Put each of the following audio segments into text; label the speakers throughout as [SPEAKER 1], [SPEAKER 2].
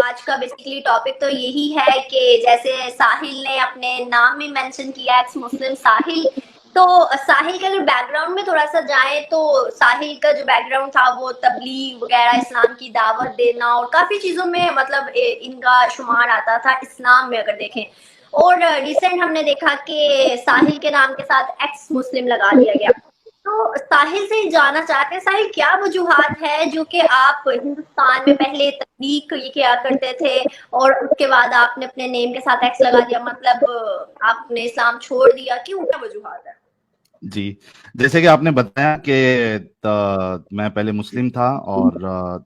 [SPEAKER 1] آج کا basically topic تو یہی ہے کہ جیسے ساحل نے اپنے نام میں مینشن کیا ایکس مسلم ساحل، تو ساحل کے اگر بیک گراؤنڈ میں تھوڑا سا جائیں تو ساحل کا جو بیک گراؤنڈ تھا وہ تبلیغ وغیرہ، اسلام کی دعوت دینا اور کافی چیزوں میں مطلب ان کا شمار آتا تھا اسلام میں اگر دیکھیں. اور ریسنٹ ہم نے دیکھا کہ ساحل کے نام کے ساتھ ایکس مسلم لگا دیا گیا. تو ساحل سے جانا چاہتے ہیں ساحل کیا وجوہات ہے جو کہ آپ ہندوستان میں پہلے تبلیغ یہ کیا کرتے تھے اور اس کے بعد آپ نے اپنے نیم کے ساتھ ایکس لگا دیا، مطلب آپ نے اسلام چھوڑ دیا، کیوں، کیا وجوہات ہے؟
[SPEAKER 2] جی، جیسے کہ آپ نے بتایا کہ میں پہلے مسلم تھا اور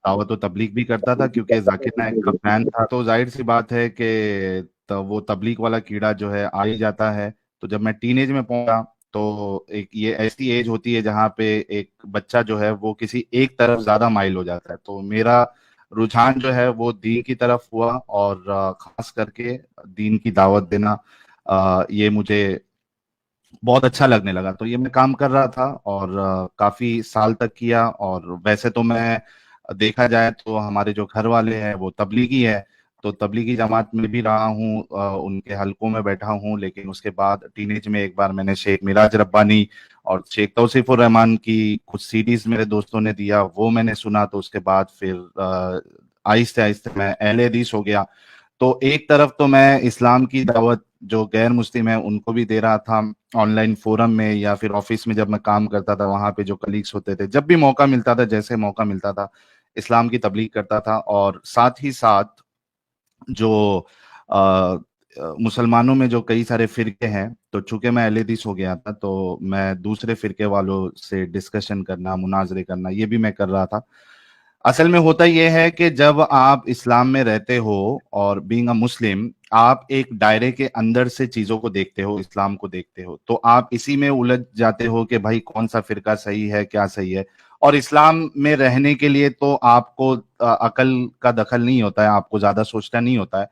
[SPEAKER 2] دعوت و تبلیغ بھی کرتا تھا کیونکہ ذاکر نائک کا فین تھا. تو ظاہر سی بات ہے کہ وہ تبلیغ والا کیڑا جو ہے آ ہی جاتا ہے. تو جب میں ٹین ایج میں پہنچا تو ایک یہ ایسی ایج ہوتی ہے جہاں پہ ایک بچہ جو ہے وہ کسی ایک طرف زیادہ مائل ہو جاتا ہے. تو میرا رجحان جو ہے وہ دین کی طرف ہوا اور خاص کر کے دین کی دعوت دینا یہ مجھے بہت اچھا لگنے لگا. تو یہ میں کام کر رہا تھا اور کافی سال تک کیا. اور ویسے تو میں دیکھا جائے تو ہمارے جو گھر والے ہیں وہ تبلیغی ہے، تو تبلیغی جماعت میں بھی رہا ہوں، ان کے حلقوں میں بیٹھا ہوں. لیکن اس کے بعد ٹین ایج میں ایک بار میں نے شیخ معراج ربانی اور شیخ توصیف الرحمان کی کچھ سیڈیز میرے دوستوں نے دیا، وہ میں نے سنا. تو اس کے بعد پھر آہستہ آہستہ میں اہل حدیث ہو گیا. تو ایک طرف تو میں اسلام کی دعوت جو غیر مسلم ہیں ان کو بھی دے رہا تھا آن لائن فورم میں یا پھر آفس میں جب میں کام کرتا تھا وہاں پہ جو کلیگس ہوتے تھے، جب بھی موقع ملتا تھا، جیسے موقع ملتا تھا اسلام کی تبلیغ کرتا تھا. اور ساتھ ہی ساتھ جو مسلمانوں میں جو کئی سارے فرقے ہیں، تو چونکہ میں اہل حدیث ہو گیا تھا تو میں دوسرے فرقے والوں سے ڈسکشن کرنا، مناظرے کرنا، یہ بھی میں کر رہا تھا. اصل میں ہوتا یہ ہے کہ جب آپ اسلام میں رہتے ہو اور بینگ اے مسلم آپ ایک دائرے کے اندر سے چیزوں کو دیکھتے ہو، اسلام کو دیکھتے ہو، تو آپ اسی میں الجھ جاتے ہو کہ بھائی کون سا فرقہ صحیح ہے، کیا صحیح ہے. اور اسلام میں رہنے کے لیے تو آپ کو عقل کا دخل نہیں ہوتا ہے، آپ کو زیادہ سوچنا نہیں ہوتا ہے،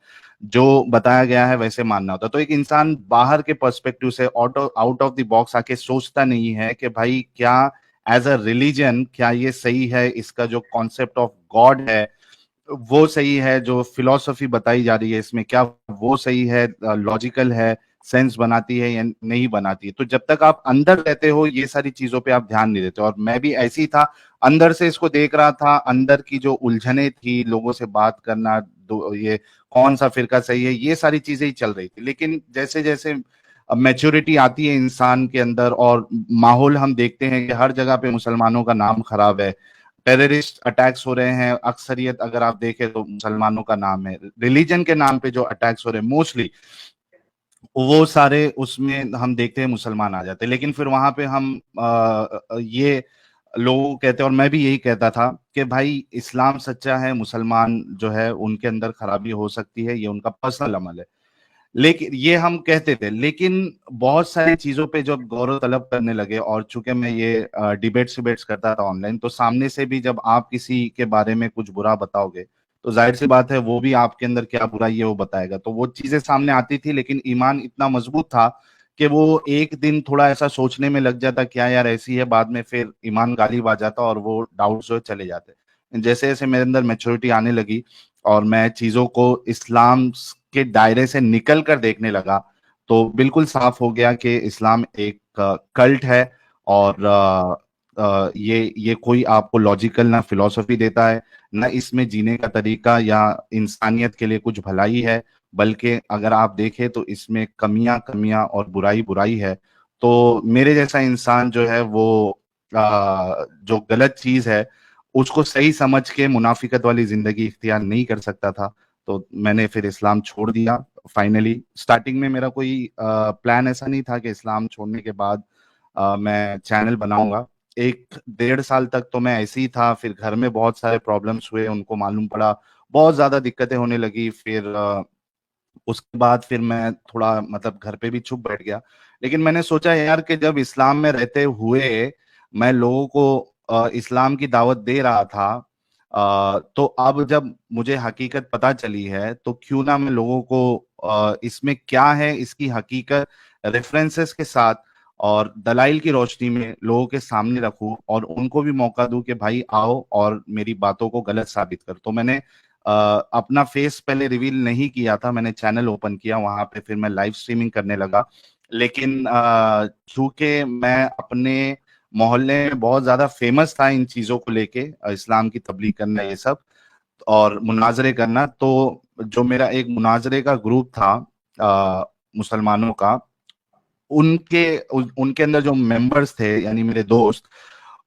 [SPEAKER 2] جو بتایا گیا ہے ویسے ماننا ہوتا ہے. تو ایک انسان باہر کے پرسپیکٹو سے آؤٹ آف دی باکس آ کے سوچتا نہیں ہے کہ بھائی کیا ایز اے ریلیجن کیا یہ صحیح ہے، اس کا جو کانسیپٹ آف گاڈ ہے وہ صحیح ہے، جو فلسفی بتائی جا رہی ہے اس میں کیا وہ صحیح ہے، لاجیکل ہے، سینس بناتی ہے یا نہیں بناتی ہے. تو جب تک آپ اندر رہتے ہو یہ ساری چیزوں پہ آپ دھیان نہیں دیتے. اور میں بھی ایسی تھا، اندر سے اس کو دیکھ رہا تھا، اندر کی جو الجھنیں تھی، لوگوں سے بات کرنا، یہ کون سا فرقہ صحیح ہے، یہ ساری چیزیں ہی چل رہی تھی. لیکن جیسے جیسے میچورٹی آتی ہے انسان کے اندر اور ماحول ہم دیکھتے ہیں کہ ہر جگہ پہ مسلمانوں کا نام خراب ہے، ٹیررسٹ اٹیکس ہو رہے ہیں، اکثریت اگر آپ دیکھیں تو مسلمانوں کا نام ہے، ریلیجن کے نام پہ جو اٹیکس ہو رہے ہیں موسٹلی وہ سارے اس میں ہم دیکھتے ہیں مسلمان آ جاتے ہیں. لیکن پھر وہاں پہ ہم یہ لوگ کہتے ہیں اور میں بھی یہی کہتا تھا کہ بھائی اسلام سچا ہے، مسلمان جو ہے ان کے اندر خرابی ہو سکتی ہے، یہ ان کا پرسنل عمل ہے. لیکن یہ ہم کہتے تھے، لیکن بہت ساری چیزوں پہ جب غور و طلب کرنے لگے اور چونکہ میں یہ ڈیبیٹس کرتا تھا آن لائن، تو سامنے سے بھی جب آپ کسی کے بارے میں کچھ برا بتاؤ گے تو ظاہر سی بات ہے وہ بھی آپ کے اندر کیا برائی ہے وہ بتائے گا. تو وہ چیزیں سامنے آتی تھی، لیکن ایمان اتنا مضبوط تھا کہ وہ ایک دن تھوڑا ایسا سوچنے میں لگ جاتا کیا یار ایسی ہے، بعد میں پھر ایمان غالب آ جاتا اور وہ ڈاؤٹ جو چلے جاتے. جیسے جیسے میرے اندر میچورٹی آنے لگی اور میں چیزوں کو اسلام کے دائرے سے نکل کر دیکھنے لگا تو بالکل صاف ہو گیا کہ اسلام ایک کلٹ ہے اور یہ کوئی آپ کو لاجیکل نہ فلسفی دیتا ہے، نہ اس میں جینے کا طریقہ یا انسانیت کے لیے کچھ بھلائی ہے، بلکہ اگر آپ دیکھیں تو اس میں کمیاں اور برائی ہے. تو میرے جیسا انسان جو ہے وہ جو غلط چیز ہے اس کو صحیح سمجھ کے منافقت والی زندگی اختیار نہیں کر سکتا تھا. تو میں نے پھر اسلام چھوڑ دیا فائنلی. سٹارٹنگ میں میرا کوئی پلان ایسا نہیں تھا کہ اسلام چھوڑنے کے بعد میں چینل بناؤں گا. 1.5 سال تک تو میں ایسے ہی تھا، پھر گھر میں بہت سارے پرابلمس ہوئے، ان کو معلوم پڑا، بہت زیادہ دقتیں ہونے لگی. پھر اس کے بعد پھر میں تھوڑا مطلب گھر پہ بھی چھپ بیٹھ گیا. لیکن میں نے سوچا یار کہ جب اسلام میں رہتے ہوئے میں لوگوں کو اسلام کی دعوت دے رہا تھا تو اب جب مجھے حقیقت پتہ چلی ہے تو کیوں نہ میں لوگوں کو اس میں کیا ہے اس کی حقیقت ریفرنسز کے ساتھ اور دلائل کی روشنی میں لوگوں کے سامنے رکھوں اور ان کو بھی موقع دوں کہ بھائی آؤ اور میری باتوں کو غلط ثابت کر. تو میں نے اپنا فیس پہلے ریویل نہیں کیا تھا, میں نے چینل اوپن کیا, وہاں پہ پھر میں لائیو اسٹریمنگ کرنے لگا. لیکن چونکہ میں اپنے محلے میں بہت زیادہ فیمس تھا ان چیزوں کو لے کے, اسلام کی تبلیغ کرنا یہ سب اور مناظرے کرنا, تو جو میرا ایک مناظرے کا گروپ تھا مسلمانوں کا, ان کے اندر جو ممبرز تھے یعنی میرے دوست,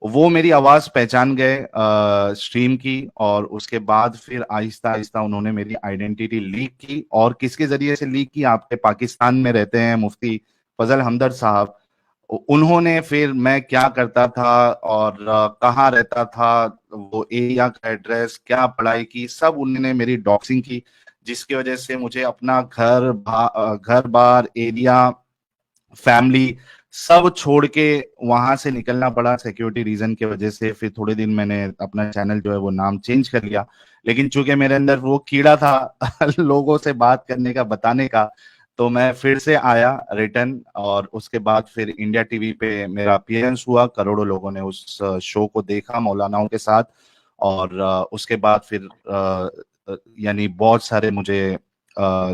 [SPEAKER 2] وہ میری آواز پہچان گئے اسٹریم کی, اور اس کے بعد پھر آہستہ آہستہ انہوں نے میری آئیڈینٹی لیک کی. اور کس کے ذریعے سے لیک کی؟ آپ کے پاکستان میں رہتے ہیں مفتی فضل ہمدرد صاحب, انہوں نے پھر میں کیا کرتا تھا اور کہاں رہتا تھا, وہ ایریا کا ایڈریس, کیا پڑھائی کی, سب انہوں نے میری ڈاکسنگ کی, جس کی وجہ سے مجھے اپنا گھر بار ایریا فیملی سب چھوڑ کے وہاں سے نکلنا پڑا سیکیورٹی ریزن کی وجہ سے. پھر تھوڑے دن میں نے اپنا چینل جو ہے وہ نام چینج کر لیا, لیکن چونکہ میرے اندر وہ کیڑا تھا لوگوں سے بات کرنے کا, بتانے کا, تو میں پھر سے آیا ریٹرن. اور اس کے بعد پھر انڈیا ٹی وی پہ میرا اپیئرنس ہوا, کروڑوں لوگوں نے اس شو کو دیکھا مولاناؤں کے ساتھ. اور اس کے بعد پھر یعنی بہت سارے مجھے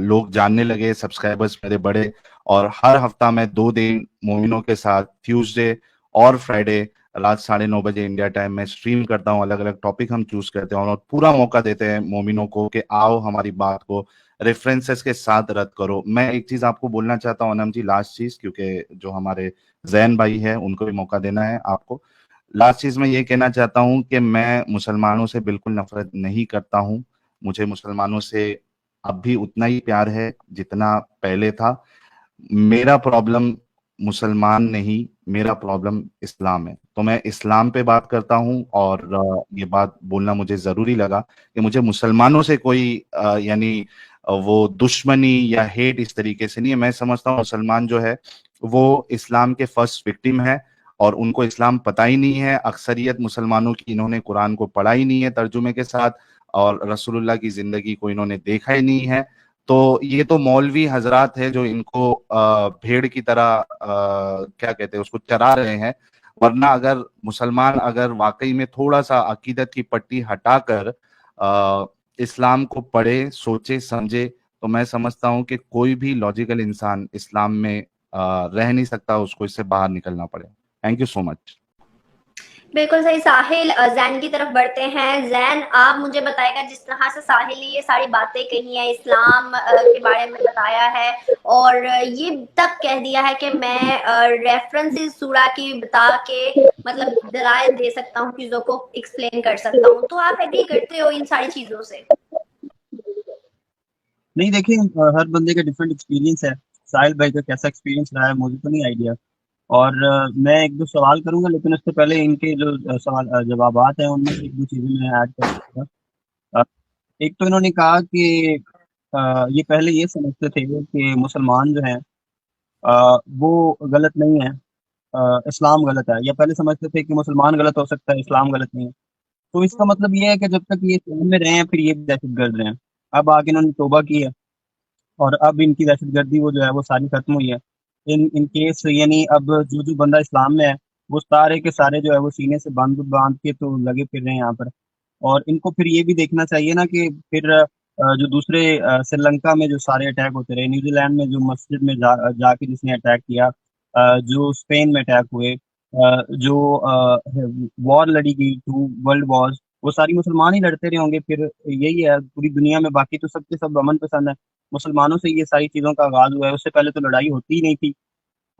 [SPEAKER 2] لوگ جاننے لگے, سبسکرائبرز میرے بڑے, اور ہر ہفتہ میں 2 دن مومنوں کے ساتھ ٹیوزڈے اور فرائیڈے رات 9:30 بجے انڈیا ٹائم میں اسٹریم کرتا ہوں. الگ الگ ٹاپک ہم چوز کرتے ہیں اور پورا موقع دیتے ہیں مومنوں کو کہ آؤ ہماری بات کو ریفرنسز کے ساتھ رد کرو. میں ایک چیز آپ کو بولنا چاہتا ہوں انم جی, لاسٹ چیز, کیونکہ جو ہمارے زین بھائی ہے ان کو بھی موقع دینا ہے آپ کو. لاسٹ چیز میں یہ کہنا چاہتا ہوں کہ میں مسلمانوں سے بالکل نفرت نہیں کرتا ہوں. مجھے مسلمانوں سے اب بھی اتنا ہی پیار ہے جتنا پہلے تھا. میرا پرابلم مسلمان نہیں, میرا پرابلم اسلام ہے. تو میں اسلام پہ بات کرتا ہوں, اور یہ بات بولنا مجھے ضروری لگا کہ مجھے مسلمانوں سے کوئی یعنی وہ دشمنی یا ہیٹ اس طریقے سے نہیں ہے. میں سمجھتا ہوں مسلمان جو ہے وہ اسلام کے فرسٹ وکٹم ہے, اور ان کو اسلام پتہ ہی نہیں ہے. اکثریت مسلمانوں کی انہوں نے قرآن کو پڑھا ہی نہیں ہے ترجمے کے ساتھ, اور رسول اللہ کی زندگی کو انہوں نے دیکھا ہی نہیں ہے. تو یہ تو مولوی حضرات ہے جو ان کو بھیڑ کی طرح کیا کہتے ہیں اس کو چرا رہے ہیں. ورنہ اگر مسلمان اگر واقعی میں تھوڑا سا عقیدت کی پٹی ہٹا کر اسلام کو پڑھے, سوچے, سمجھے, تو میں سمجھتا ہوں کہ کوئی بھی لاجیکل انسان اسلام میں رہ نہیں سکتا, اس کو اس سے باہر نکلنا پڑے. تھینک یو سو مچ.
[SPEAKER 1] بالکل صحیح. ساحل زین کی طرف بڑھتے ہیں. زین آپ مجھے بتائے گا, جس طرح سے ساحل نے یہ ساری باتیں کہی ہیں, اسلام کے بارے میں بتایا ہے اور یہ تک کہہ دیا ہے کہ میں ریفرنسز سورہ کی بتا کے مطلب دلائل دے سکتا ہوں, چیزوں کو ایکسپلین کر سکتا ہوں, تو آپ ایگری کرتے ہو ان ساری چیزوں سے؟
[SPEAKER 3] نہیں دیکھیں, ہر بندے کا ڈفرینٹ ایکسپیرینس ہے. ساحل بھائی کا کیسا ایکسپیرینس رہا ہے مجھے تو نہیں آئیڈیا, اور میں 1-2 سوال کروں گا, لیکن اس سے پہلے ان کے جو جوابات ہیں ان میں 1-2 چیزیں میں ایڈ کر دوں گا. ایک تو انہوں نے کہا کہ یہ پہلے یہ سمجھتے تھے کہ مسلمان جو ہیں وہ غلط نہیں ہے, اسلام غلط ہے, یا پہلے سمجھتے تھے کہ مسلمان غلط ہو سکتا ہے, اسلام غلط نہیں ہے. تو اس کا مطلب یہ ہے کہ جب تک یہ اسلام میں رہے ہیں پھر یہ بھی دہشت گرد رہے ہیں. اب آگے انہوں نے توبہ کی ہے اور اب ان کی دہشت گردی وہ جو ہے وہ ساری ختم ہوئی ہے. ان کیس یعنی اب جو بندہ اسلام میں ہے وہ سارے کے سارے جو ہے وہ سینے سے باندھ کے تو لگے پھر رہے ہیں یہاں پر. اور ان کو پھر یہ بھی دیکھنا چاہیے نا کہ پھر جو دوسرے سری لنکا میں جو سارے اٹیک ہوتے رہے, نیوزی لینڈ میں جو مسجد میں جا کے جس نے اٹیک کیا, جو اسپین میں اٹیک ہوئے, جو وار لڑی گئی 2 ورلڈ وارز, وہ ساری مسلمان ہی لڑتے رہے ہوں گے. پھر یہی ہے پوری دنیا میں, باقی تو سب کے سب امن پسند ہے. مسلمانوں سے یہ ساری چیزوں کا آغاز ہوا ہے. اس سے پہلے تو لڑائی ہوتی ہی نہیں تھی,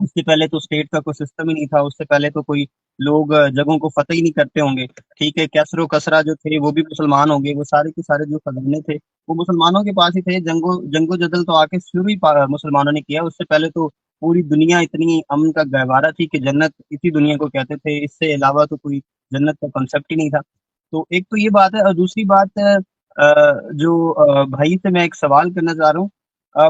[SPEAKER 3] اس سے پہلے تو اسٹیٹ کا کوئی سسٹم ہی نہیں تھا, اس سے پہلے تو کوئی لوگ جگہوں کو فتح ہی نہیں کرتے ہوں گے. ٹھیک ہے, کیسر و کسرا جو تھے وہ بھی مسلمان ہوں گے, وہ سارے کے سارے جو خزانے تھے وہ مسلمانوں کے پاس ہی تھے. جنگ و جدل تو آ کے شروع ہی مسلمانوں نے کیا. اس سے پہلے تو پوری دنیا اتنی امن کا گہوارہ تھی کہ جنت اسی دنیا کو کہتے تھے, اس سے علاوہ تو کوئی جنت کا کنسیپٹ ہی نہیں تھا. تو ایک تو یہ بات ہے, اور دوسری بات جو بھائی سے میں ایک سوال کرنا چاہ رہا ہوں,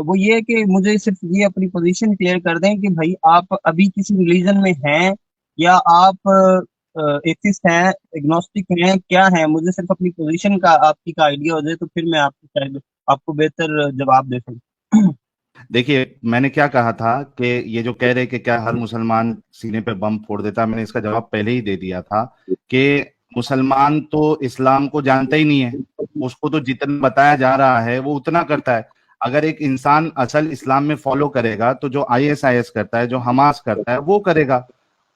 [SPEAKER 3] وہ یہ ہے کہ مجھے صرف یہ اپنی پوزیشن کلیئر کر دیں کہ بھائی آپ ابھی کسی ریلیجن میں ہیں یا آپ ایتھسٹ ہیں, ایگنوسٹک ہیں, کیا ہیں؟ مجھے صرف اپنی پوزیشن کا آپ کی کا آئیڈیا ہو جائے تو پھر میں آپ کو شاید آپ کو بہتر جواب دے سکوں.
[SPEAKER 2] دیکھیے, میں نے کیا کہا تھا کہ یہ جو کہہ رہے کہ کیا ہر مسلمان سینے پہ بم پھوڑ دیتا, میں نے اس کا جواب پہلے ہی دے دیا تھا کہ مسلمان تو اسلام کو جانتا ہی نہیں ہے, اس کو تو جتنا بتایا جا رہا ہے وہ اتنا کرتا ہے. اگر ایک انسان اصل اسلام میں فالو کرے گا تو جو ISIS کرتا ہے, جو حماس کرتا ہے, وہ کرے گا.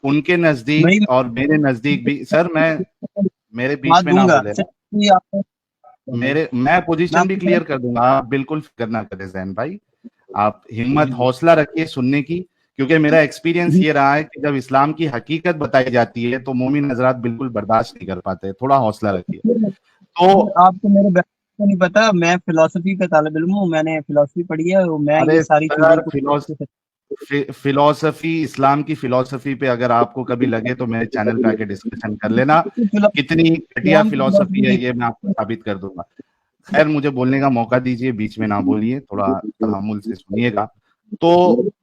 [SPEAKER 2] ان کے نزدیک
[SPEAKER 3] میں
[SPEAKER 2] اور میرے نزدیک بھی. سر میرے بیچ
[SPEAKER 3] بات
[SPEAKER 2] میں
[SPEAKER 3] دوں
[SPEAKER 2] نہ
[SPEAKER 3] گا
[SPEAKER 2] بولے,
[SPEAKER 3] آپ
[SPEAKER 2] میں پوزیشن
[SPEAKER 3] آپ
[SPEAKER 2] بھی
[SPEAKER 3] کو
[SPEAKER 2] کلیئر کر دوں گا, آپ بالکل فکر نہ کریں زین بھائی, آپ ہمت حوصلہ رکھیے سننے کی, کیونکہ میرا ایکسپیرینس یہ رہا ہے کہ جب اسلام کی حقیقت بتائی جاتی ہے تو مومن حضرات بالکل برداشت نہیں کر پاتے. تھوڑا حوصلہ رکھیے. تو
[SPEAKER 3] آپ کو میرے بیک کو نہیں پتا, میں فلسفی کا طالب علم ہوں, میں نے فلسفی پڑھی ہے, میں یہ
[SPEAKER 2] ارے
[SPEAKER 3] ساری
[SPEAKER 2] سر,
[SPEAKER 3] چیزوں کو
[SPEAKER 2] فلسفی, اسلام کی فلسفی پہ اگر آپ کو کبھی لگے تو میرے چینل پہ آ کے ڈسکشن کر لینا. کتنی گھٹیا
[SPEAKER 3] اسلام کی
[SPEAKER 2] فلسفی ہے
[SPEAKER 3] فلسفی
[SPEAKER 2] یہ میں آپ کو ثابت کر دوں گا. خیر, مجھے بولنے کا موقع دیجیے, بیچ میں نہ بولیے, تھوڑا تحمل سے سنیے گا. تو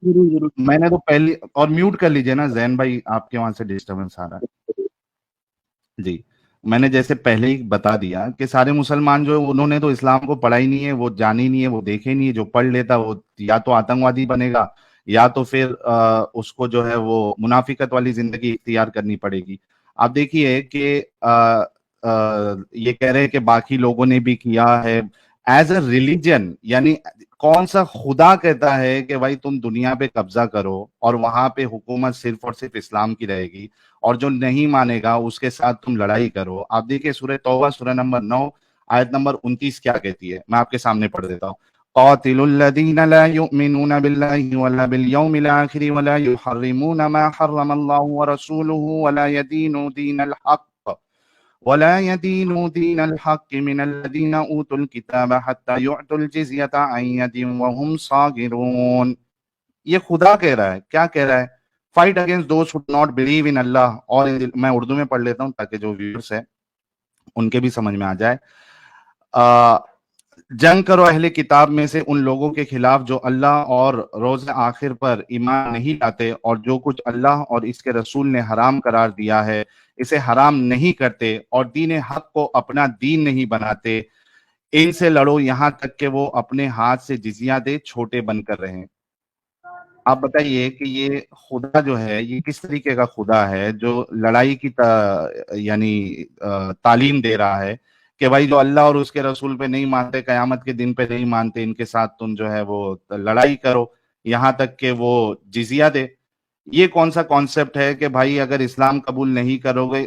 [SPEAKER 3] ضرور
[SPEAKER 2] میں نے تو پہلی, اور میوٹ کر لیجیے نا زین بھائی, آپ کے وہاں سے ڈسٹربنس آ رہا ہے. جی, میں نے جیسے پہلے ہی بتا دیا کہ سارے مسلمان جو انہوں نے تو اسلام کو پڑھا ہی نہیں ہے, وہ جانے ہی نہیں ہے, وہ دیکھے ہی نہیں ہے. جو پڑھ لیتا وہ یا تو آتنکوادی بنے گا, یا تو پھر اس کو جو ہے وہ منافقت والی زندگی اختیار کرنی پڑے گی. آپ دیکھیے کہ یہ کہہ رہے ہیں کہ باقی لوگوں نے بھی کیا ہے ایز اے ریلیجن, یعنی کون سا خدا کہتا ہے کہ بھائی تم دنیا پہ قبضہ کرو اور وہاں پہ حکومت صرف اور صرف اسلام کی رہے گی, اور جو نہیں مانے گا اس کے ساتھ تم لڑائی کرو. آپ دیکھیں سورہ توبہ سورہ نمبر 9 آیت نمبر 29 کیا کہتی ہے, میں آپ کے سامنے پڑھ دیتا ہوں. قاتلوا الذين لا يؤمنون بالله ولا باليوم الآخر ولا يحرمون ما حرم الله ورسوله ولا يدينوا دين الحق من الذين أوتوا الكتاب حتى يعطوا الجزية عن يد وهم صاغرون. یہ خدا کہہ رہا ہے. کیا کہہ رہا ہے؟ Fight against those who do not believe in Allah. اور میں اردو میں پڑھ لیتا ہوں تاکہ جو ویورز ہیں ان کے بھی سمجھ میں آ جائے. جنگ کرو اہل کتاب میں سے ان لوگوں کے خلاف جو اللہ اور روز آخر پر ایمان نہیں لاتے, اور جو کچھ اللہ اور اس کے رسول نے حرام قرار دیا ہے اسے حرام نہیں کرتے, اور دین حق کو اپنا دین نہیں بناتے. ان سے لڑو یہاں تک کہ وہ اپنے ہاتھ سے جزیہ دے, چھوٹے بن کر رہیں. آپ بتائیے کہ یہ خدا جو ہے یہ کس طریقے کا خدا ہے جو لڑائی کی یعنی تعلیم دے رہا ہے کہ بھائی جو اللہ اور اس کے رسول پہ نہیں مانتے, قیامت کے دن پہ نہیں مانتے, ان کے ساتھ تم جو ہے وہ لڑائی کرو یہاں تک کہ وہ جزیہ دے. یہ کون سا کانسیپٹ ہے کہ بھائی اگر اسلام قبول نہیں کرو گے,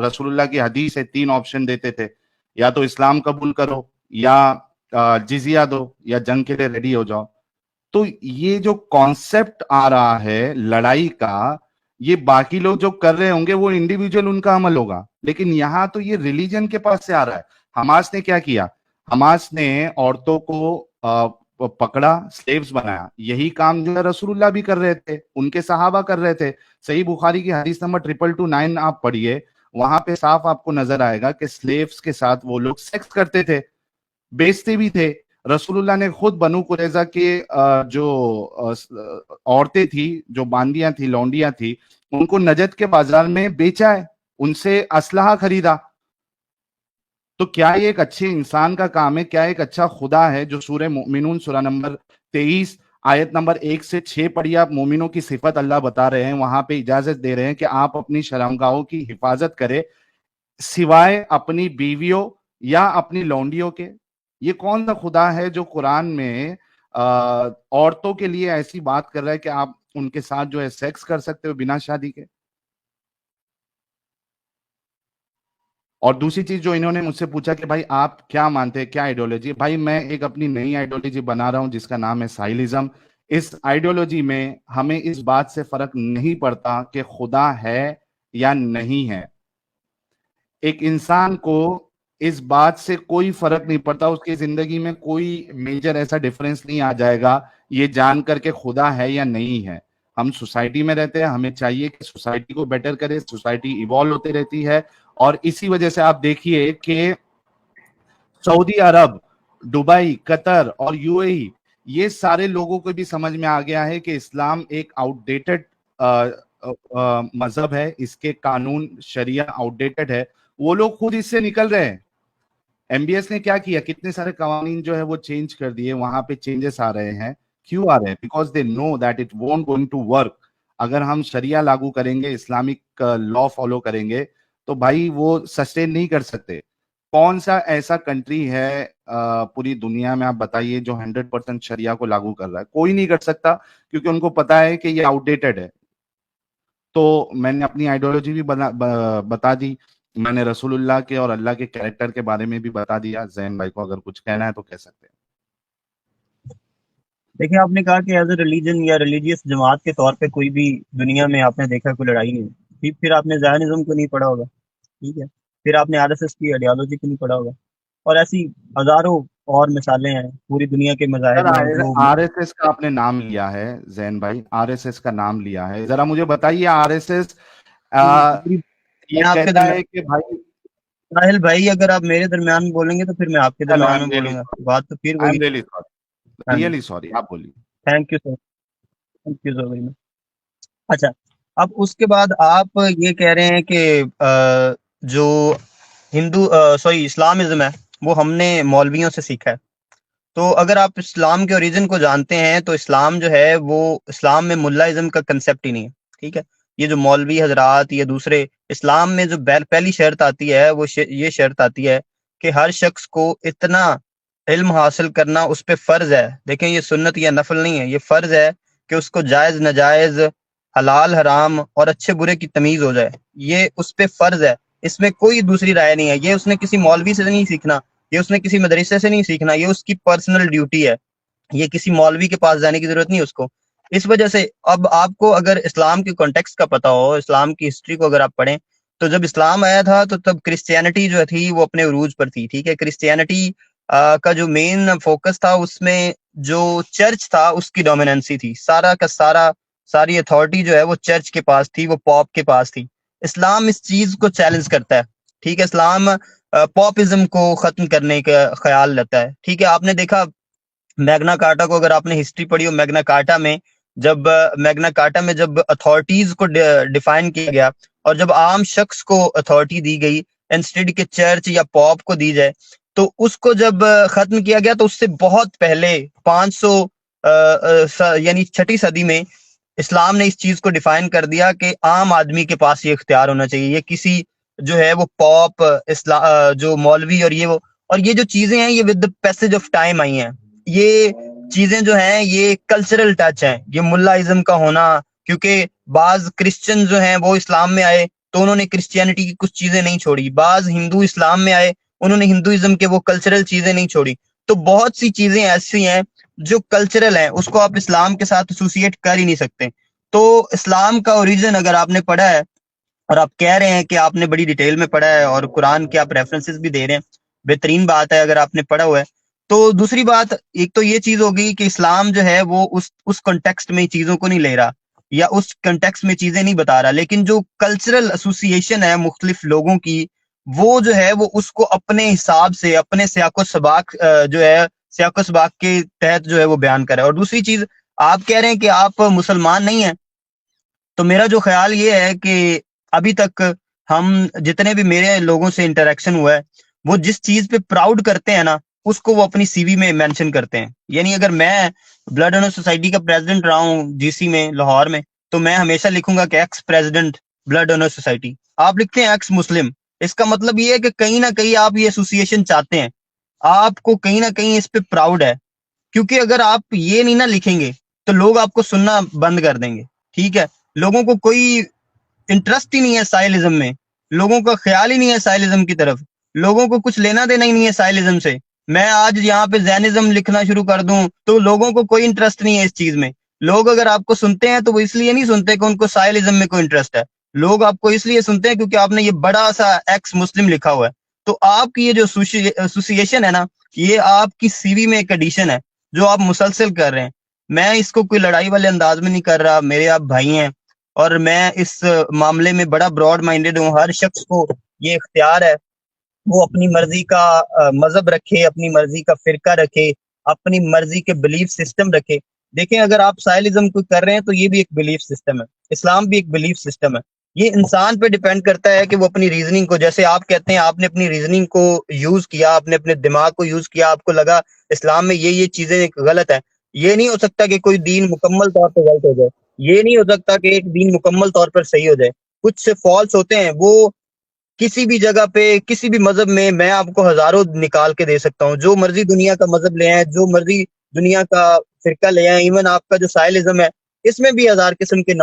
[SPEAKER 2] رسول اللہ کی حدیث ہے 3 آپشن دیتے تھے, یا تو اسلام قبول کرو, یا جزیہ دو, یا جنگ کے لیے ریڈی ہو جاؤ. تو یہ جو کانسیپٹ آ رہا ہے لڑائی کا, یہ باقی لوگ جو کر رہے ہوں گے وہ انڈیویجول ان کا عمل ہوگا, لیکن یہاں تو یہ ریلیجن کے پاس سے آ رہا ہے. حماس نے کیا کیا؟ حماس نے عورتوں کو پکڑا, سلیوز بنایا. یہی کام جو ہے رسول اللہ بھی کر رہے تھے, ان کے صحابہ کر رہے تھے. صحیح بخاری کی حدیث نمبر 2229 آپ پڑھیے, وہاں پہ صاف آپ کو نظر آئے گا کہ سلیوز کے ساتھ وہ لوگ سیکس کرتے تھے, بیچتے بھی تھے. رسول اللہ نے خود بنو قریظہ کے جو عورتیں تھی, جو باندیاں تھی, لونڈیاں تھی, ان کو نجد کے بازار میں بیچا ہے, ان سے اسلحہ خریدا. تو کیا یہ ایک اچھے انسان کا کام ہے؟ کیا ایک اچھا خدا ہے جو سورہ مومنون سورہ نمبر 23 آیت نمبر 1 سے 6 پڑھیے, آپ مومنوں کی صفت اللہ بتا رہے ہیں, وہاں پہ اجازت دے رہے ہیں کہ آپ اپنی شرمگاہوں کی حفاظت کریں سوائے اپنی بیویوں یا اپنی لونڈیوں کے. یہ کون سا خدا ہے جو قرآن میں عورتوں کے لیے ایسی بات کر رہا ہے کہ آپ ان کے ساتھ جو ہے سیکس کر سکتے ہو بنا شادی کے؟ اور دوسری چیز جو انہوں نے مجھ سے پوچھا کہ بھائی آپ کیا مانتے ہیں, کیا آئیڈیولوجی؟ بھائی میں ایک اپنی نئی آئیڈیولوجی بنا رہا ہوں جس کا نام ہے ساحلزم. اس آئیڈیولوجی میں ہمیں اس بات سے فرق نہیں پڑتا کہ خدا ہے یا نہیں ہے. ایک انسان کو اس بات سے کوئی فرق نہیں پڑتا, اس کی زندگی میں کوئی میجر ایسا ڈیفرنس نہیں آ جائے گا یہ جان کر کے خدا ہے یا نہیں ہے. ہم سوسائٹی میں رہتے ہیں, ہمیں چاہیے کہ سوسائٹی کو بیٹر کرے, سوسائٹی ایوالو ہوتی رہتی ہے, اور اسی وجہ سے آپ دیکھیے کہ سعودی عرب, دبئی, قطر اور UAE, یہ سارے لوگوں کو بھی سمجھ میں آ گیا ہے کہ اسلام ایک آؤٹ ڈیٹڈ مذہب ہے, اس کے قانون شریعہ آؤٹ ڈیٹڈ ہے, وہ لوگ خود اس سے نکل رہے ہیں. MBS نے کیا کیا, کتنے سارے قوانین جو ہے وہ چینج کر دیے, وہاں پہ چینجز آ رہے ہیں. کیوں آ رہے ہیں؟ Because they know that it won't going to work. اگر ہم شریعہ لاگو کریں گے, اسلامک لا فالو کریں گے, تو بھائی وہ سسٹین نہیں کر سکتے. کون سا ایسا کنٹری ہے پوری دنیا میں آپ بتائیے جو 100% شریعہ کو لاگو کر رہا ہے؟ کوئی نہیں کر سکتا, کیونکہ ان کو پتا ہے کہ یہ آؤٹ ڈیٹڈ ہے. تو میں نے اپنی آئیڈیالوجی بھی بتا دی, میں نے رسول اللہ کے اور اللہ کے کیریکٹر کے بارے میں بھی بتا دیا. زین بھائی کو اگر کچھ کہنا ہے تو کہہ سکتے ہیں.
[SPEAKER 3] دیکھیں آپ نے کہا کہ ایز اے ریلیجن یا ریلیجیس جماعت کے طور پہ کوئی بھی دنیا میں آپ نے دیکھا کوئی لڑائی نہیں ہے. پھر آپ نے زائنزم کو نہیں پڑھا ہوگا, ٹھیک ہے, پھر آپ نے آر ایس ایس کی آئیڈیالوجی کو نہیں پڑھا ہوگا, اور ایسی ہزاروں اور مثالیں ہیں پوری دنیا کے
[SPEAKER 2] سر
[SPEAKER 3] مذاہب میں جو
[SPEAKER 2] آر ایس ایس کا آپ نے نام لیا ہے زین بھائی, آر ایس ایس کا نام لیا ہے, ذرا مجھے بتائیے آر ایس ایس
[SPEAKER 3] میں
[SPEAKER 2] یہ
[SPEAKER 3] آپ کے
[SPEAKER 2] کہتا
[SPEAKER 3] درمیان,
[SPEAKER 2] ہے کہ بھائی,
[SPEAKER 3] ساحل بھائی اگر آپ میرے درمیان بولیں گے تو پھر میں آپ کے درمیان میں بولوں گا, بات تو پھر وہی. ہاں جی,
[SPEAKER 2] ریئلی سوری, آپ بولیے.
[SPEAKER 3] Thank you sir, thank you so very much. اچھا, اب اس کے بعد آپ یہ کہہ رہے ہیں کہ جو ہندو اسلامزم ہے وہ ہم نے مولویوں سے سیکھا ہے. تو اگر آپ اسلام کے اوریجن کو جانتے ہیں تو اسلام جو ہے وہ اسلام میں ملاازم کا کنسیپٹ ہی نہیں ہے, ٹھیک ہے. یہ جو مولوی حضرات یا دوسرے, اسلام میں جو پہلی شرط آتی ہے وہ یہ شرط آتی ہے کہ ہر شخص کو اتنا علم حاصل کرنا اس پہ فرض ہے. دیکھیں یہ سنت یا نفل نہیں ہے, یہ فرض ہے کہ اس کو جائز ناجائز, حلال حرام اور اچھے برے کی تمیز ہو جائے. یہ اس پہ فرض ہے, اس میں کوئی دوسری رائے نہیں ہے. یہ اس نے کسی مولوی سے نہیں سیکھنا, یہ اس نے کسی مدرسے سے نہیں سیکھنا, یہ اس کی پرسنل ڈیوٹی ہے. یہ کسی مولوی کے پاس جانے کی ضرورت نہیں اس کو. اس وجہ سے اب آپ کو اگر اسلام کے کانٹیکسٹ کا پتہ ہو, اسلام کی ہسٹری کو اگر آپ پڑھیں, تو جب اسلام آیا تھا تو تب کرسچینٹی جو تھی وہ اپنے عروج پر تھی, ٹھیک ہے. کرسچینٹی کا جو مین فوکس تھا اس میں جو چرچ تھا اس کی ڈومیننسی تھی, سارا کا ساری اتھارٹی جو ہے وہ چرچ کے پاس تھی, وہ پاپ کے پاس تھی. اسلام اس چیز کو چیلنج کرتا ہے, ٹھیک ہے. اسلام پاپزم کو ختم کرنے کا خیال لیتا ہے, ٹھیک ہے. آپ نے دیکھا میگنا کارٹا کو, اگر آپ نے ہسٹری پڑھی ہو, میگنا کارٹا میں جب اتھارٹیز کو ڈیفائن کیا گیا اور جب عام شخص کو اتھارٹی دی گئی انسٹیڈ کے چرچ یا پاپ کو دی جائے, تو اس کو جب ختم کیا گیا تو اس سے بہت پہلے 500 یعنی 6 صدی میں اسلام نے اس چیز کو ڈیفائن کر دیا کہ عام آدمی کے پاس یہ اختیار ہونا چاہیے. یہ کسی جو ہے وہ پاپ جو مولوی اور یہ جو چیزیں ہیں یہ with the passage of time I ہیں. یہ چیزیں جو ہیں یہ کلچرل ٹچ ہیں, یہ ملاازم کا ہونا, کیونکہ بعض کرسچن جو ہیں وہ اسلام میں آئے تو انہوں نے کرسچینٹی کی کچھ چیزیں نہیں چھوڑی, بعض ہندو اسلام میں آئے انہوں نے ہندوازم کے وہ کلچرل چیزیں نہیں چھوڑی. تو بہت سی چیزیں ایسی ہیں جو کلچرل ہیں, اس کو آپ اسلام کے ساتھ ایسوسیٹ کر ہی نہیں سکتے. تو اسلام کا اوریجن اگر آپ نے پڑھا ہے اور آپ کہہ رہے ہیں کہ آپ نے بڑی ڈیٹیل میں پڑھا ہے اور قرآن کے آپ ریفرنسز بھی دے رہے ہیں, بہترین بات ہے اگر آپ نے پڑھا ہوا ہے. تو دوسری بات ایک تو یہ چیز ہوگی کہ اسلام جو ہے وہ اس کنٹیکسٹ میں چیزوں کو نہیں لے رہا یا اس کنٹیکسٹ میں چیزیں نہیں بتا رہا, لیکن جو کلچرل ایسوسیشن ہے مختلف لوگوں کی, وہ جو ہے وہ اس کو اپنے حساب سے اپنے سیاق و سباق سیاق و سباق کے تحت جو ہے وہ بیان کرے. اور دوسری چیز آپ کہہ رہے ہیں کہ آپ مسلمان نہیں ہیں, تو میرا جو خیال یہ ہے کہ ابھی تک ہم جتنے بھی میرے لوگوں سے انٹریکشن ہوا ہے وہ جس چیز پہ پراؤڈ کرتے ہیں نا اس کو وہ اپنی سی وی میں مینشن کرتے ہیں. یعنی اگر میں بلڈ ڈونر سوسائٹی کا پریزیڈنٹ رہا ہوں جی سی میں لاہور میں, تو میں ہمیشہ لکھوں گا کہ ex president blood donor society. آپ لکھتے ہیں ایکس مسلم, اس کا مطلب یہ ہے کہ کہیں نہ کہیں آپ یہ ایسوسیشن چاہتے ہیں, آپ کو کہیں نہ کہیں اس پہ پراؤڈ ہے. کیونکہ اگر آپ یہ نہیں نہ لکھیں گے تو لوگ آپ کو سننا بند کر دیں گے, ٹھیک ہے. لوگوں کو کوئی انٹرسٹ ہی نہیں ہے سائلزم میں, لوگوں کا خیال ہی نہیں ہے سائلزم کی طرف, لوگوں کو کچھ لینا دینا ہی نہیں ہے سائلزم سے. میں آج یہاں پہ زینزم لکھنا شروع کر دوں تو لوگوں کو کوئی انٹرسٹ نہیں ہے اس چیز میں. لوگ اگر آپ کو سنتے ہیں تو وہ اس لیے نہیں سنتے کہ ان کو سائلزم میں کوئی انٹرسٹ ہے, لوگ آپ کو اس لیے سنتے ہیں کیونکہ آپ نے یہ بڑا سا ایکس مسلم لکھا ہوا ہے. تو آپ کی یہ جو ایسوسیشن ہے نا, یہ آپ کی سی وی میں ایک ایڈیشن ہے جو آپ مسلسل کر رہے ہیں. میں اس کو کوئی لڑائی والے انداز میں نہیں کر رہا, میرے آپ بھائی ہیں اور میں اس معاملے میں بڑا براڈ مائنڈیڈ ہوں. ہر شخص کو یہ اختیار ہے وہ اپنی مرضی کا مذہب رکھے, اپنی مرضی کا فرقہ رکھے, اپنی مرضی کے بلیف سسٹم رکھے. دیکھیں اگر آپ سائلزم کو کر رہے ہیں تو یہ بھی ایک بلیف سسٹم ہے, اسلام بھی ایک بلیف سسٹم ہے. یہ انسان پہ ڈیپینڈ کرتا ہے کہ وہ اپنی ریزننگ کو, جیسے آپ کہتے ہیں آپ نے اپنی ریزننگ کو یوز کیا, آپ نے اپنے دماغ کو یوز کیا, آپ کو لگا اسلام میں یہ چیزیں غلط ہے. یہ نہیں ہو سکتا کہ کوئی دین مکمل طور پہ غلط ہو جائے, یہ نہیں ہو سکتا کہ ایک دین مکمل طور پر صحیح ہو جائے. کچھ فالس ہوتے ہیں, وہ کسی بھی جگہ پہ کسی بھی مذہب میں آپ کو ہزاروں نکال کے دے سکتا ہوں. جو مرضی دنیا کا مذہب لے آئیں, جو مرضی دنیا کا فرقہ لے آئیں, ایون آپ کا جو سائلزم ہے اس میں بھی ہزار قسم کے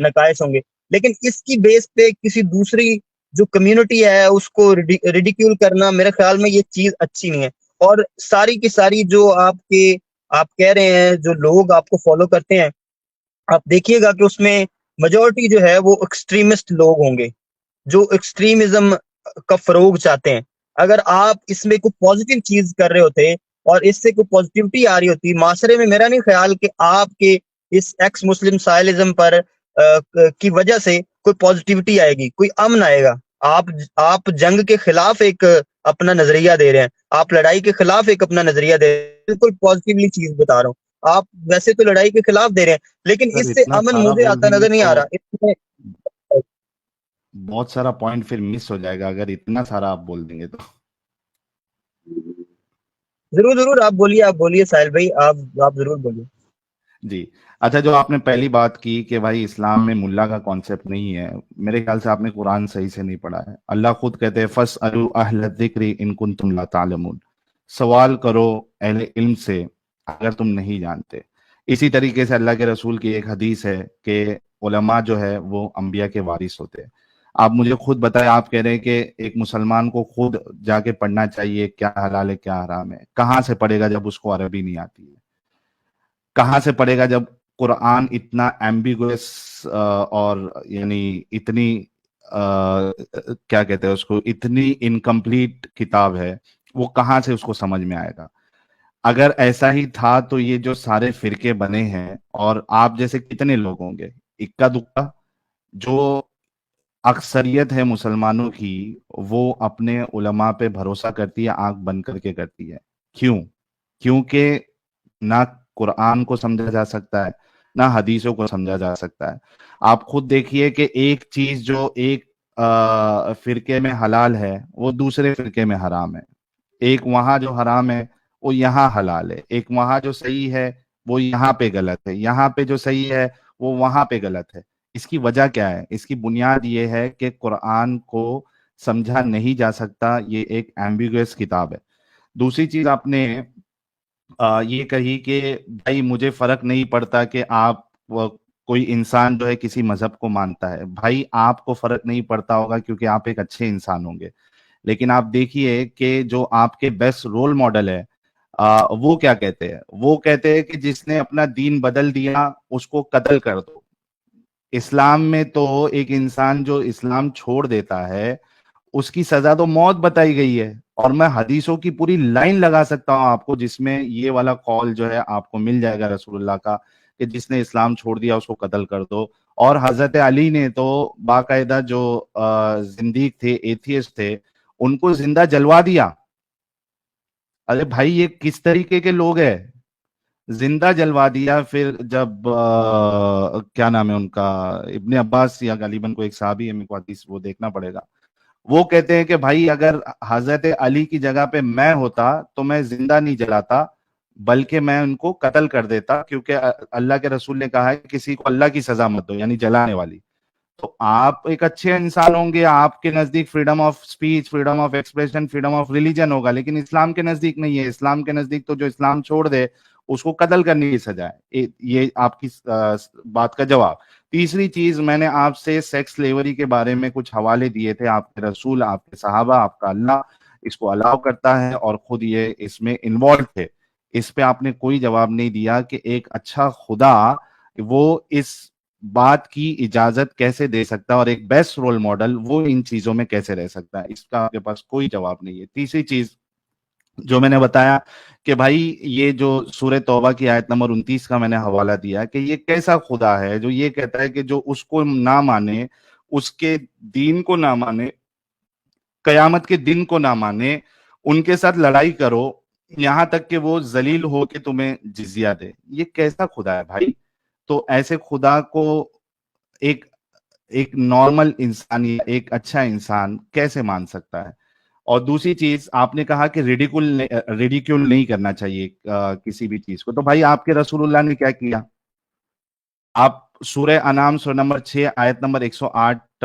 [SPEAKER 3] نقائص ہوں گے, لیکن اس کی بیس پہ کسی دوسری جو کمیونٹی ہے اس کو ریڈیکیول کرنا میرے خیال میں یہ چیز اچھی نہیں ہے. اور ساری کی ساری جو آپ کہہ رہے ہیں جو لوگ آپ کو فالو کرتے ہیں, آپ دیکھیے گا کہ اس میں میجورٹی جو ہے وہ ایکسٹریمسٹ لوگ ہوں گے جو ایکسٹریمزم کا فروغ چاہتے ہیں. اگر آپ اس میں کوئی پازیٹیو چیز کر رہے ہوتے اور اس سے کوئی پازیٹیوٹی آ رہی ہوتی معاشرے میں, میرا نہیں خیال کہ آپ کے اس ایکس مسلم سائلزم پر کی وجہ سے کوئی پازیٹیوٹی آئے گی, کوئی امن آئے گا. آپ جنگ کے خلاف ایک اپنا نظریہ دے رہے ہیں, آپ لڑائی کے خلاف ایک اپنا نظریہ دے رہے ہیں, بالکل پازیٹیولی چیز بتا رہا ہوں. آپ ویسے تو لڑائی کے خلاف دے رہے ہیں لیکن
[SPEAKER 2] سر
[SPEAKER 3] اس سے
[SPEAKER 2] اتنا
[SPEAKER 3] امن
[SPEAKER 2] سارا
[SPEAKER 3] مجھے
[SPEAKER 2] بول
[SPEAKER 3] آتا
[SPEAKER 2] دیں گے
[SPEAKER 3] نظر نہیں آ
[SPEAKER 2] تو
[SPEAKER 3] رہا. اس میں
[SPEAKER 2] بہت سارا پوائنٹ پھر مس ہو جائے گا اگر اتنا سارا آپ بول دیں گے تو.
[SPEAKER 3] ضرور ضرور آپ بولیے ساحل بھائی, آپ ضرور بولیے.
[SPEAKER 2] جی اچھا, جو آپ نے پہلی بات کی کہ بھائی اسلام میں ملا کا کانسیپٹ نہیں ہے, میرے خیال سے آپ نے قرآن صحیح سے نہیں پڑھا ہے. اللہ خود کہتے ہیں فَاسْأَلُوا أَهْلَ الذِّكْرِ إِن كُنتُمْ لَا تَعْلَمُونَ, سوال کرو اہل علم سے اگر تم نہیں جانتے. اسی طریقے سے اللہ کے رسول کی ایک حدیث ہے کہ علماء جو ہے وہ انبیاء کے وارث ہوتے ہیں. آپ مجھے خود بتائیں, آپ کہہ رہے ہیں کہ ایک مسلمان کو خود جا کے پڑھنا چاہیے کیا حلال ہے کیا حرام ہے. کہاں سے پڑھے گا جب اس کو عربی نہیں آتی ہے؟ کہاں سے پڑھے گا جب قرآن اتنا ایمبیگوس اور یعنی اتنی کیا کہتے ہیں اس کو, اتنی انکمپلیٹ کتاب ہے, وہ کہاں سے اس کو سمجھ میں آئے گا؟ اگر ایسا ہی تھا تو یہ جو سارے فرقے بنے ہیں, اور آپ جیسے کتنے لوگ ہوں گے اکا دکا, جو اکثریت ہے مسلمانوں کی وہ اپنے علماء پہ بھروسہ کرتی ہے, آنکھ بند کر کے کرتی ہے. کیوں؟ کیونکہ نہ قرآن کو سمجھا جا سکتا ہے نہ حدیثوں کو سمجھا جا سکتا ہے. آپ خود دیکھیے کہ ایک چیز جو ایک فرقے میں حلال ہے وہ دوسرے فرقے میں حرام ہے. ایک وہاں جو حرام ہے وہ یہاں حلال ہے. ایک وہاں جو صحیح ہے وہ یہاں پہ غلط ہے. یہاں پہ جو صحیح ہے وہ وہاں پہ غلط ہے. اس کی وجہ کیا ہے؟ اس کی بنیاد یہ ہے کہ قرآن کو سمجھا نہیں جا سکتا, یہ ایک ایمبیگوس کتاب ہے. دوسری چیز آپ نے یہ کہی کہ بھائی مجھے فرق نہیں پڑتا کہ آپ کوئی انسان جو ہے کسی مذہب کو مانتا ہے. بھائی آپ کو فرق نہیں پڑتا ہوگا کیونکہ آپ ایک اچھے انسان ہوں گے, لیکن آپ دیکھیے کہ جو آپ کے بیسٹ رول ماڈل ہے وہ کیا کہتے ہیں؟ وہ کہتے ہیں کہ جس نے اپنا دین بدل دیا اس کو قتل کر دو. اسلام میں تو ایک انسان جو اسلام چھوڑ دیتا ہے اس کی سزا تو موت بتائی گئی ہے, اور میں حدیثوں کی پوری لائن لگا سکتا ہوں آپ کو جس میں یہ والا قول جو ہے آپ کو مل جائے گا رسول اللہ کا کہ جس نے اسلام چھوڑ دیا اس کو قتل کر دو. اور حضرت علی نے تو باقاعدہ جو زندیق تھے, ایتھیسٹ تھے, ان کو زندہ جلوا دیا. ارے بھائی یہ کس طریقے کے لوگ ہیں؟ زندہ جلوا دیا. پھر جب کیا نام ہے ان کا, ابن عباس یا غالباً کوئی ایک صحابی ہے, میرے کو حدیث وہ دیکھنا پڑے گا, وہ کہتے ہیں کہ بھائی اگر حضرت علی کی جگہ پہ میں ہوتا تو میں زندہ نہیں جلاتا بلکہ میں ان کو قتل کر دیتا, کیونکہ اللہ کے رسول نے کہا ہے کہ کسی کو اللہ کی سزا مت دو, یعنی جلانے والی. تو آپ ایک اچھے انسان ہوں گے, آپ کے نزدیک freedom of speech, freedom of expression, freedom of religion ہوگا, لیکن اسلام کے نزدیک نہیں ہے. اسلام کے نزدیک تو جو اسلام چھوڑ دے اس کو قتل کرنے کی سزا ہے. یہ آپ کی بات کا جواب. تیسری چیز, میں نے آپ سے سیکس سلیوری کے بارے میں کچھ حوالے دیے تھے. آپ کے رسول, آپ کے صحابہ, آپ کا اللہ اس کو الاؤ کرتا ہے اور خود یہ اس میں انوالو تھے. اس پہ آپ نے کوئی جواب نہیں دیا کہ ایک اچھا خدا وہ اس بات کی اجازت کیسے دے سکتا ہے, اور ایک بیسٹ رول ماڈل وہ ان چیزوں میں کیسے رہ سکتا ہے. اس کا آپ کے پاس کوئی جواب نہیں ہے. تیسری چیز جو میں نے بتایا کہ بھائی یہ جو سورہ توبہ کی آیت نمبر 29 کا میں نے حوالہ دیا کہ یہ کیسا خدا ہے جو یہ کہتا ہے کہ جو اس کو نہ مانے, اس کے دین کو نہ مانے, قیامت کے دن کو نہ مانے, ان کے ساتھ لڑائی کرو یہاں تک کہ وہ ذلیل ہو کے تمہیں جزیہ دے. یہ کیسا خدا ہے بھائی؟ تو ایسے خدا کو ایک نارمل انسان یا ایک اچھا انسان کیسے مان سکتا ہے؟ اور دوسری چیز آپ نے کہا کہ ریڈیکیول نہیں کرنا چاہیے کسی بھی چیز کو. تو بھائی آپ کے رسول اللہ نے کیا کیا؟ آپ سورہ انعام سورہ نمبر 6 آیت نمبر 108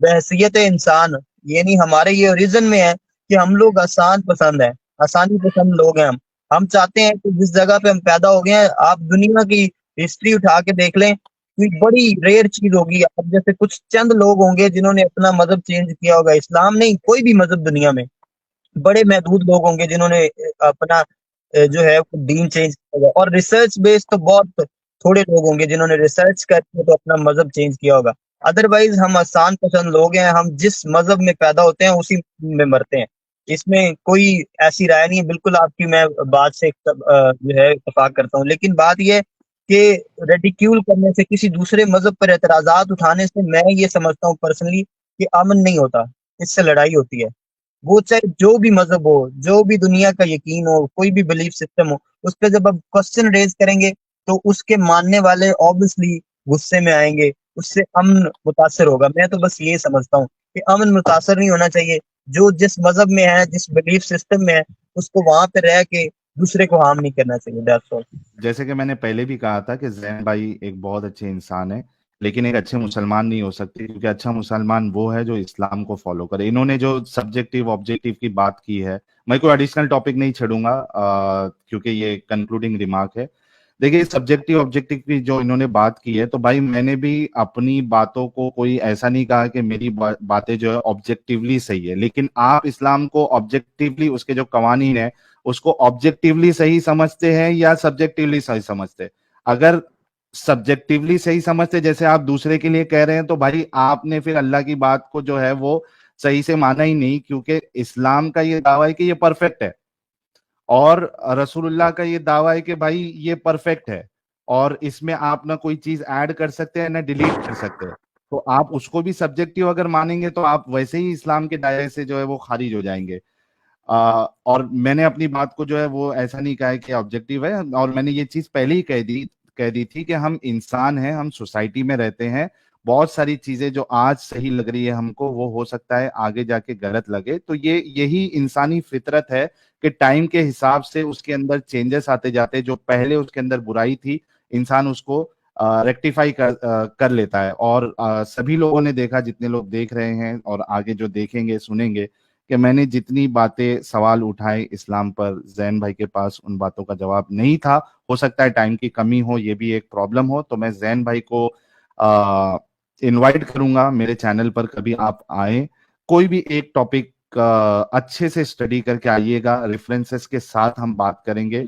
[SPEAKER 3] بحیثیت انسان، یعنی ہمارے یہ اوریجن میں ہے کہ ہم لوگ آسان پسند ہیں، آسانی پسند لوگ ہیں ہم چاہتے ہیں کہ جس جگہ پہ ہم پیدا ہو گئے ہیں، آپ دنیا کی ہسٹری اٹھا کے دیکھ لیں، کوئی بڑی ریئر چیز ہوگی، اب جیسے کچھ چند لوگ ہوں گے جنہوں نے اپنا مذہب چینج کیا ہوگا، اسلام نہیں، کوئی بھی مذہب دنیا میں بڑے محدود لوگ ہوں گے جنہوں نے اپنا جو ہے دین چینج کیا ہوگا، اور ریسرچ بیس تو بہت تھوڑے لوگ ہوں گے جنہوں نے ریسرچ کر کے تو اپنا مذہب چینج کیا ہوگا۔ ادروائز ہم آسان پسند لوگ ہیں، ہم جس مذہب میں پیدا ہوتے ہیں اسی میں مرتے ہیں، اس میں کوئی ایسی رائے نہیں ہے۔ بالکل آپ کی میں بات سے جو ہے اتفاق کرتا ہوں، لیکن بات یہ ہے کہ ریڈیکیول کرنے سے، کسی دوسرے مذہب پر اعتراضات اٹھانے سے میں یہ سمجھتا ہوں پرسنلی کہ امن نہیں ہوتا، اس سے لڑائی ہوتی ہے۔ وہ چاہے جو بھی مذہب ہو، جو بھی دنیا کا یقین ہو، کوئی بھی بلیف سسٹم ہو، اس پہ جب آپ کوشچن ریز کریں گے تو اس کے ماننے والے آبویسلی غصے میں آئیں گے، اس سے امن متاثر ہوگا۔ میں تو بس یہ سمجھتا ہوں کہ امن متاثر نہیں ہونا چاہیے، جو جس مذہب میں ہے، جس بلیف سسٹم میں ہے، اس کو وہاں پہ رہ کے دوسرے کو ہارم نہیں کرنا چاہیے۔ That's all۔
[SPEAKER 2] جیسے کہ میں نے پہلے بھی کہا تھا کہ زین بھائی ایک بہت اچھے انسان ہے، لیکن ایک اچھے مسلمان نہیں ہو سکتے، کیونکہ اچھا مسلمان وہ ہے جو اسلام کو فالو کرے۔ انہوں نے جو سبجیکٹیو آبجیکٹیو کی بات کی ہے، میں کوئی ایڈیشنل ٹاپک نہیں چھڑوں گا کیونکہ یہ کنکلوڈنگ ریمارک ہے۔ دیکھیے سبجیکٹیو آبجیکٹیو کی جو انہوں نے بات کی ہے، تو بھائی میں نے بھی اپنی باتوں کو کوئی ایسا نہیں کہا کہ میری باتیں جو ہے آبجیکٹیولی صحیح ہے، لیکن آپ اسلام کو آبجیکٹیولی، اس کے جو قوانین ہیں اس کو آبجیکٹیولی صحیح سمجھتے ہیں یا سبجیکٹیولی صحیح سمجھتے ہیں؟ اگر سبجیکٹیولی صحیح سمجھتے جیسے آپ دوسرے کے لیے کہہ رہے ہیں، تو بھائی آپ نے پھر اللہ کی بات کو جو ہے وہ صحیح سے مانا ہی نہیں، کیونکہ اسلام کا یہ دعویٰ ہے کہ یہ پرفیکٹ ہے، اور رسول اللہ کا یہ دعویٰ ہے کہ بھائی یہ پرفیکٹ ہے، اور اس میں آپ نہ کوئی چیز ایڈ کر سکتے ہیں نہ ڈیلیٹ کر سکتے ہیں۔ تو آپ اس کو بھی سبجیکٹیو اگر مانیں گے تو آپ ویسے ہی اسلام کے دائرے سے جو ہے وہ خارج ہو جائیں گے۔ اور میں نے اپنی بات کو جو ہے وہ ایسا نہیں کہا ہے کہ آبجیکٹیو ہے، اور میں نے یہ چیز پہلے ہی کہہ دی تھی کہ ہم انسان ہیں، ہم سوسائٹی میں رہتے ہیں، بہت ساری چیزیں جو آج صحیح لگ رہی ہے ہم کو، وہ ہو سکتا ہے آگے جا کے غلط لگے۔ تو یہی انسانی فطرت ہے کہ ٹائم کے حساب سے اس کے اندر چینجز آتے جاتے، جو پہلے اس کے اندر برائی تھی انسان اس کو ریکٹیفائی کر لیتا ہے۔ اور سبھی لوگوں نے دیکھا، جتنے لوگ دیکھ رہے ہیں اور آگے جو دیکھیں گے سنیں گے، کہ میں نے جتنی باتیں سوال اٹھائے اسلام پر، زین بھائی کے پاس ان باتوں کا جواب نہیں تھا۔ ہو سکتا ہے ٹائم کی کمی ہو، یہ بھی ایک پرابلم ہو، تو میں زین بھائی کو انوائٹ کروں گا میرے چینل پر، کبھی آپ آئیں، کوئی بھی ایک ٹاپک اچھے سے اسٹڈی کر کے آئیے گا، ریفرنسز کے ساتھ ہم بات کریں گے،